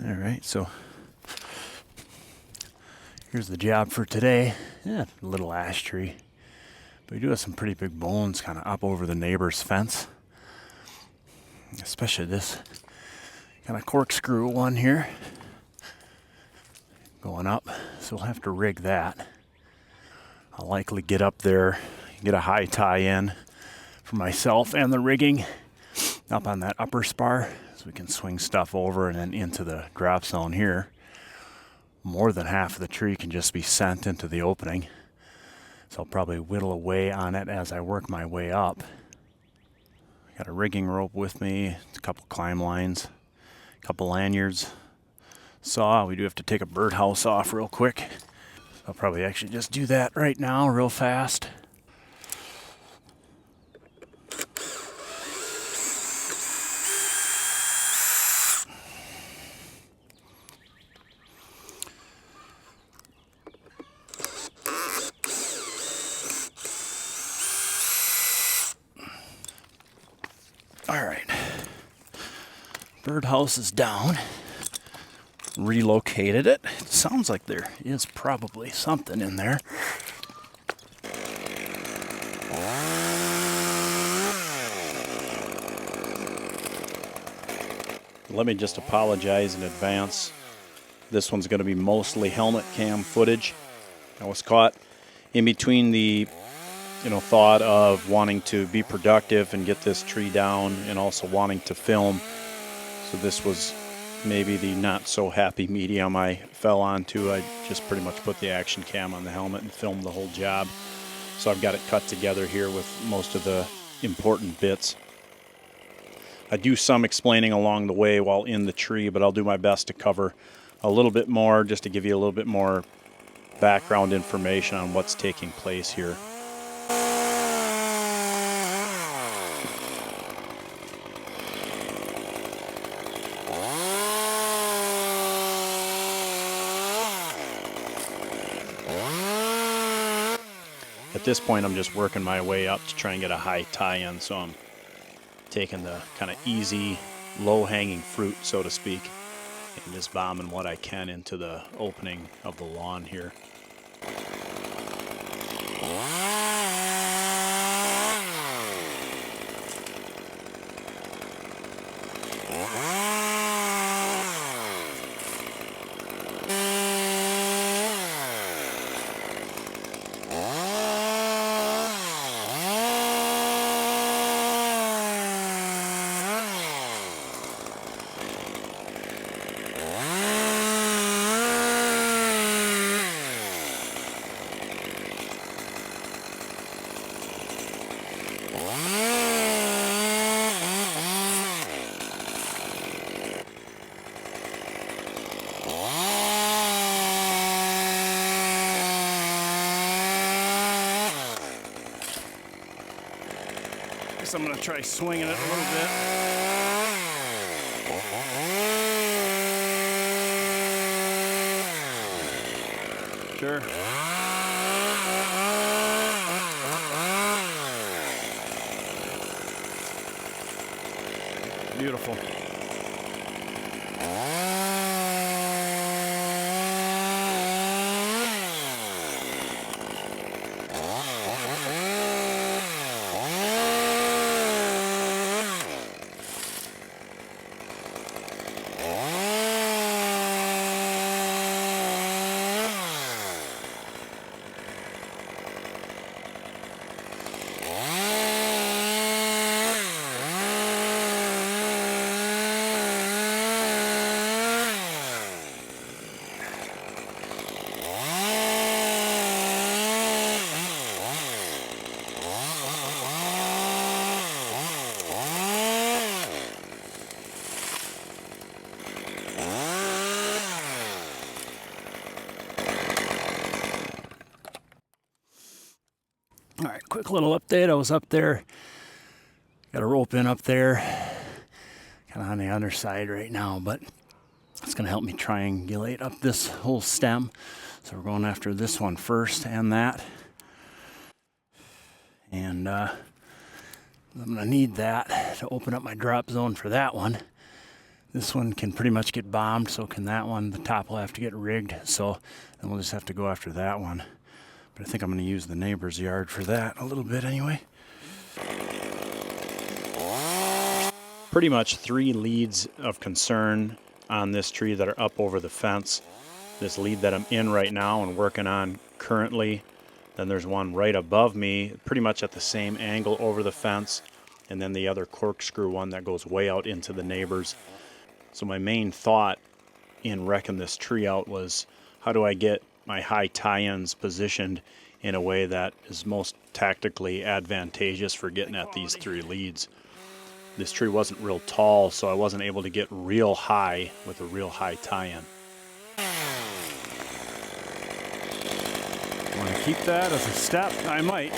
All right, so here's the job for today. Yeah, a little ash tree. But we do have some pretty big bones kind of up over the neighbor's fence. Especially this kind of corkscrew one here going up. So we'll have to rig that. I'll likely get up there, get a high tie in for myself and the rigging up on that upper spar so we can swing stuff over and then into the drop zone here. More than half of the tree can just be sent into the opening. So I'll probably whittle away on it as I work my way up. Got a rigging rope with me, a couple climb lines, a couple lanyards, saw. We do have to take a birdhouse off real quick. I'll probably actually just do that right now real fast. All right, birdhouse is down. Relocated it. It sounds like there is probably something in there. Let me just apologize in advance. This one's going to be mostly helmet cam footage. I was caught in between the thought of wanting to be productive and get this tree down and also wanting to film. So this was maybe the not so happy medium I fell onto. I just pretty much put the action cam on the helmet and filmed the whole job. So I've got it cut together here with most of the important bits. I do some explaining along the way while in the tree, but I'll do my best to cover a little bit more just to give you a little bit more background information on what's taking place here. At this point, I'm just working my way up to try and get a high tie-in, so I'm taking the kind of easy, low-hanging fruit, so to speak, and just bombing what I can into the opening of the lawn here. I'm going to try swinging it a little bit. Sure. Beautiful. All right, quick little update. I was up there, got a rope in up there, kind of on the other side right now, but it's going to help me triangulate up this whole stem. So we're going after this one first and that. And I'm going to need that to open up my drop zone for that one. This one can pretty much get bombed, so can that one. The top will have to get rigged, so then we'll just have to go after that one. But I think I'm going to use the neighbor's yard for that a little bit anyway. Pretty much 3 leads of concern on this tree that are up over the fence. This lead that I'm in right now and working on currently. Then there's one right above me, pretty much at the same angle over the fence. And then the other corkscrew one that goes way out into the neighbors. So my main thought in wrecking this tree out was, how do I get my high tie-ins positioned in a way that is most tactically advantageous for getting at these 3 leads. This tree wasn't real tall, so I wasn't able to get real high with a real high tie-in. Want to keep that as a step? I might.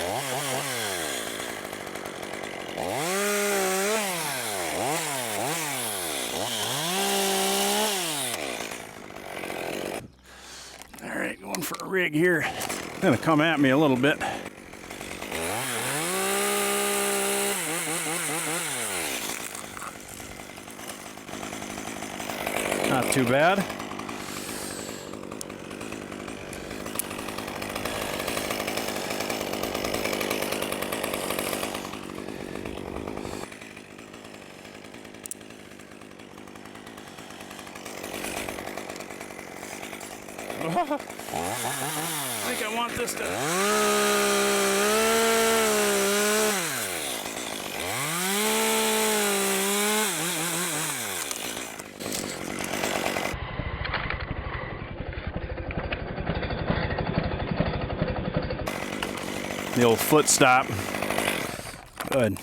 All right, going for a rig here. It's gonna come at me a little bit. Not too bad. I think I want this to... The old foot stop. Good.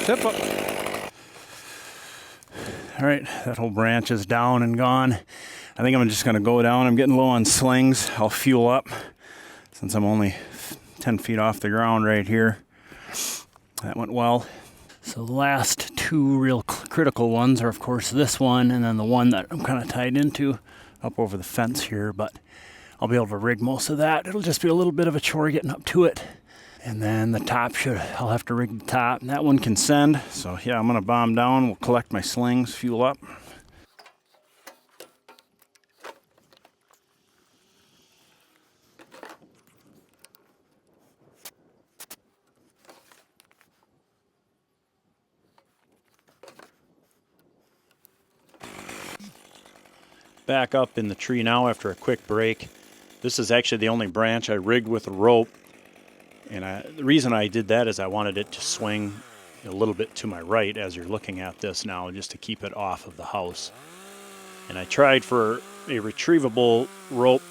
Tip up. All right, that whole branch is down and gone. I think I'm just gonna go down. I'm getting low on slings. I'll fuel up since I'm only 10 feet off the ground right here. That went well. So the last 2 real critical ones are, of course, this one and then the one that I'm kind of tied into up over the fence here, but I'll be able to rig most of that. It'll just be a little bit of a chore getting up to it. And then the top I'll have to rig the top. And that one can send. So yeah, I'm gonna bomb down. We'll collect my slings, fuel up. Back up in the tree now after a quick break. This is actually the only branch I rigged with a rope. And the reason I did that is I wanted it to swing a little bit to my right as you're looking at this now, just to keep it off of the house. And I tried for a retrievable rope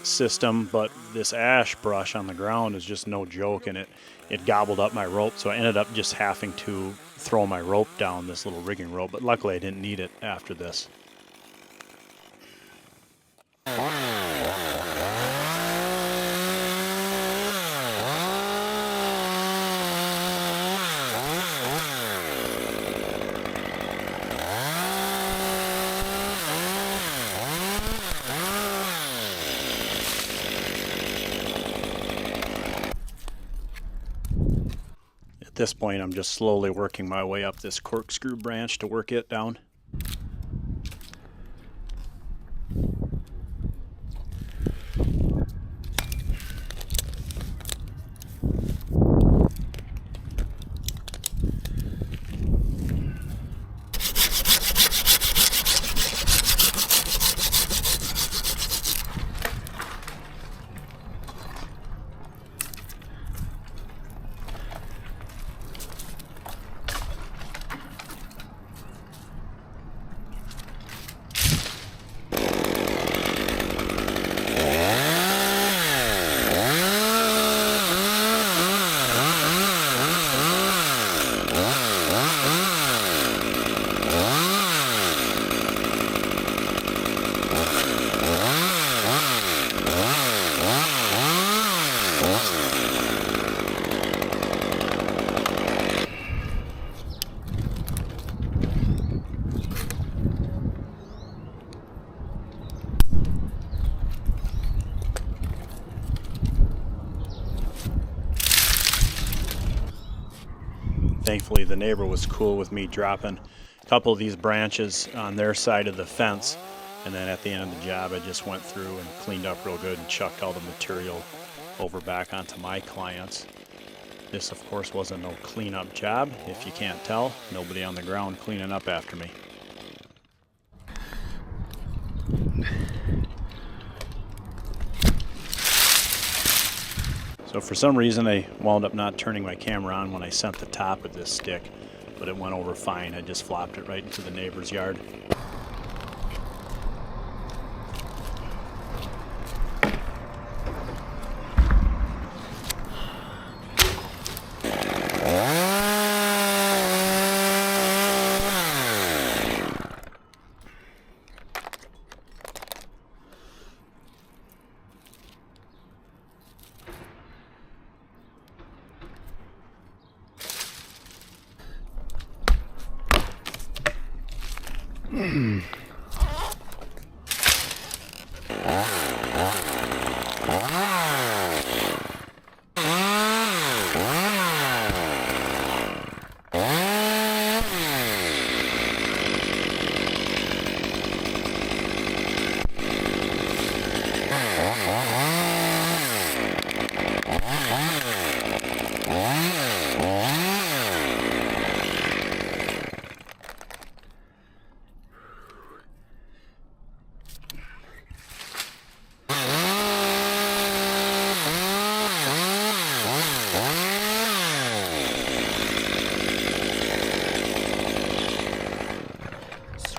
system, but this ash brush on the ground is just no joke, and it gobbled up my rope, so I ended up just having to throw my rope down, this little rigging rope, but luckily I didn't need it after this. At this point, I'm just slowly working my way up this corkscrew branch to work it down. Thankfully, the neighbor was cool with me dropping a couple of these branches on their side of the fence. And then at the end of the job, I just went through and cleaned up real good and chucked all the material over back onto my clients. This, of course, wasn't no cleanup job. If you can't tell, nobody on the ground cleaning up after me. So for some reason, I wound up not turning my camera on when I sent the top of this stick, but it went over fine. I just flopped it right into the neighbor's yard.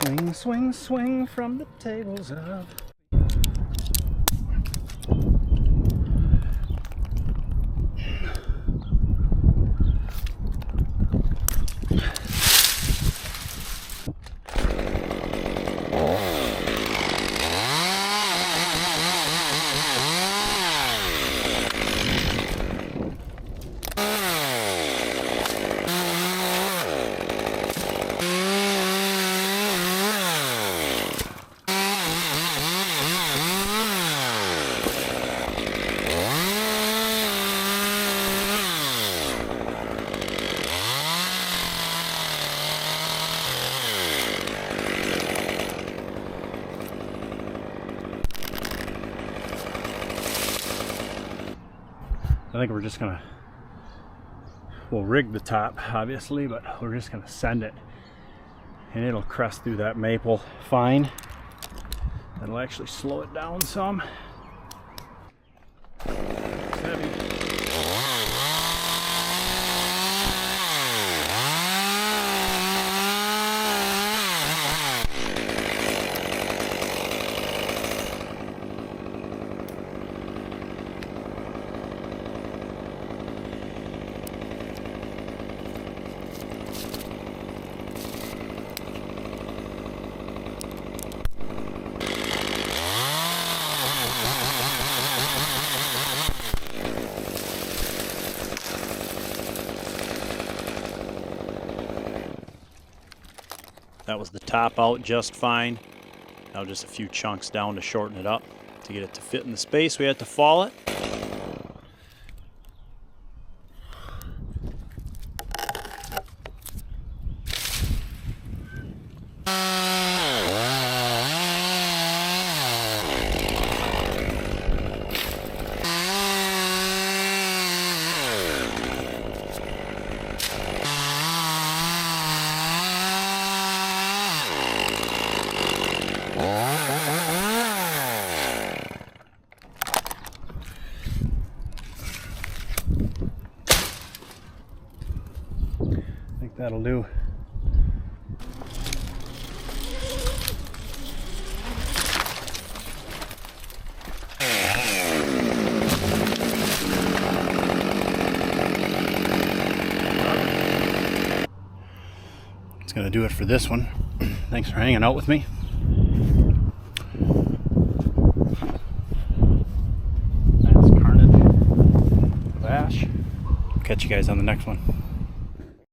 Swing, swing, swing from the tables up. I think we're just gonna, we'll rig the top obviously, but we're just gonna send it and it'll crest through that maple fine. That'll actually slow it down some. It's heavy. That was the top out just fine. Now just a few chunks down to shorten it up. To get it to fit in the space, we had to fall it. I think that'll do. It's gonna do it for this one. Thanks for hanging out with me. That's Carnage of Ash. Catch you guys on the next one.